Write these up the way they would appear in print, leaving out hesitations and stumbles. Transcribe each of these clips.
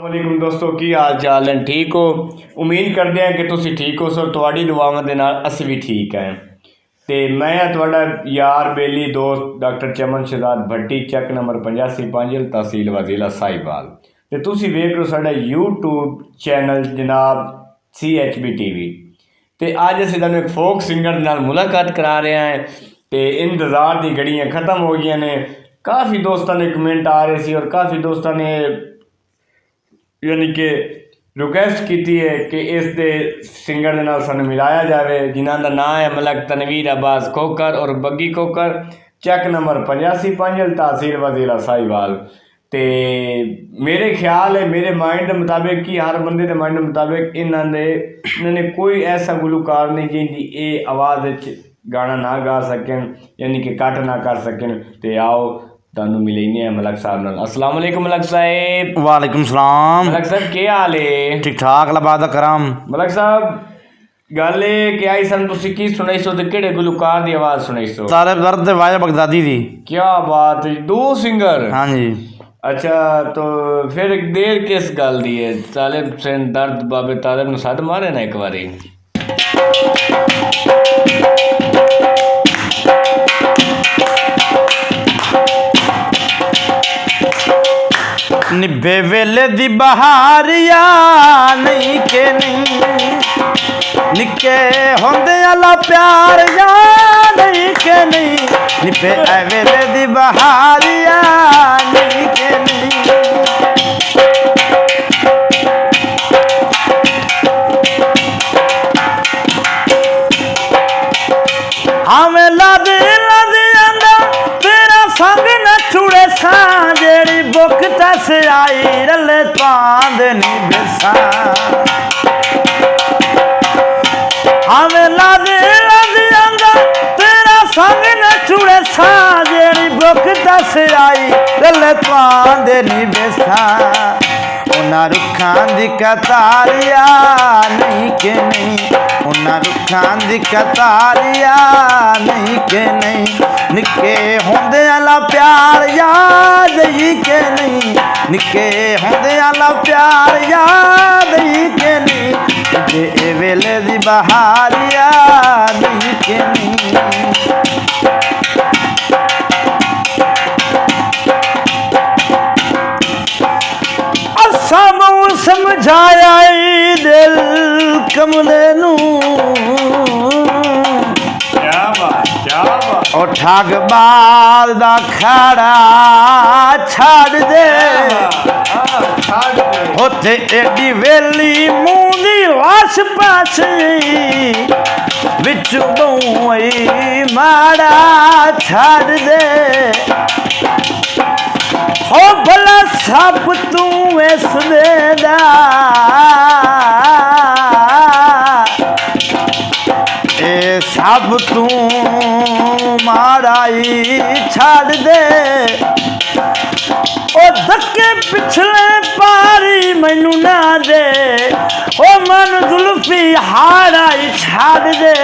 वालेकुम दोस्तों की हाल चाल है ठीक हो। उम्मीद करते हैं कि तुम ठीक हो सो तुहाडी दुआवां दे नाल असीं भी ठीक हैं। तो मैं तुहाडा यार बेली दोस्त डॉक्टर चमन शहजाद भट्टी चक नंबर 85 पांजिल तहसील व जिला साहिवाल। तो तुसीं वेख रहे हो साडा यूट्यूब चैनल जनाब CHB TV। तो अज असीं तुहानूं एक फोक सिंगर दे नाल मुलाकात करा रहे हैं। तो इंतज़ार दी घड़ियां ख़त्म हो गई ने। काफ़ी दोस्तों ने कमेंट आ रहे थे और काफ़ी दोस्तों ने यानी कि रिक्वेस्ट की है कि इस दे सिंगर दे नाल सानू मिलाया जाए जिन्हों का नाम है मलक तनवीर अब्बास खोकर और बग्गी खोकर चक नंबर 85 पांजिल तहसील व जिला साहिवाल। तो मेरे ख्याल है मेरे माइंड के मुताबिक कि हर बंदे के माइंड के मुताबिक इन्होंने कोई ऐसा गुलकार नहीं जिनकी ये आवाज़ गाना ना गा सकें यानी कि कट ना कर सकें। तो आओ तुहानू मिलेंगे मलक साहब नाल। अस्सलाम वालेकुम मलक साहब। वालेकुम सलाम। मलक साहब क्या हाल है? ठीक ठाक लबादा कराम। मलक साहब गल कि आई सन तुसी की सुनाई सो ते केड़े गुलकार दी आवाज़ सुनाई सो? तालिब दर्द वाजा बगदादी दी। क्या बात है, दो सिंगर? हाँ जी। अच्छा तो फिर देर किस गल दी है? तालिब हुसैन दर्द बाबे तालिब नूं सद मारे ना एक बारी। निभे वेले दी बहारिया नहीं के नहीं निके होंदे आला प्यार या नहीं के नहीं निभे वेले दी बहारिया नहीं के नहीं। हमें लादे लादे आंदा तेरा संग न छुड़े सा जेड़ी बुक तस आई रले पांद नहीं बेसा। हमें लादे लादे आंदा तेरा संग न छुड़े सा जेड़ी बुक तस आई रले पांद नहीं बेसा। उन्हां रुखां दी कतारिया नहीं के नहीं उन्हां रुखां दी कतारिया नहीं के नहीं निके होंदे आला प्यार याद ही के नहीं निके होंदे आला प्यार याद ही के नहीं जे वेले दी बहारिया नहीं के नहीं। समझाया दिल कमले नू और ठग बाल दा खड़ा छाड़ दे होते एडी वेली मूंदी वास पास विच बई माड़ा छाड़ दे। हो भला सब तू इस देदा ए सब तू माराई छाड़ दे ओ धक्के पिछले पारी मैनू ना दे ओ मन जुल्फी हाराई छाड़ दे।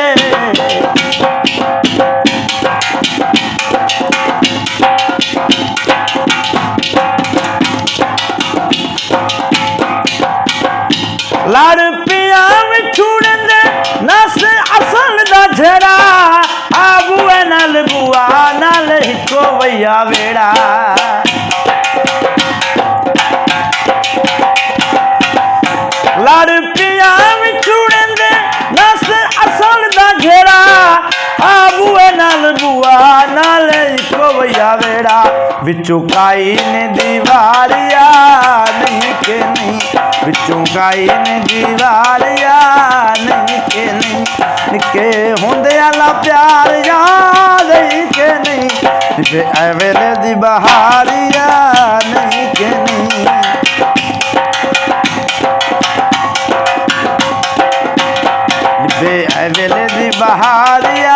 लड़ पिया छुड़े दे नस असल दा झड़ा आबुए नाल बुआ नाल हिको भैया वेड़ा। लड़ पिया छुड़े दे नस असल दा झड़ा आबुए नाल बुआ नाल हिको भैया वेड़ा। विचों काई ने दीवारिया नहीं के नहीं विचों काई ने दीवारिया नहीं के नहीं निके होंदे आला प्यार याद ही के नहीं निके वेले दी बहारिया नहीं के नहीं निके वेले दी बहारिया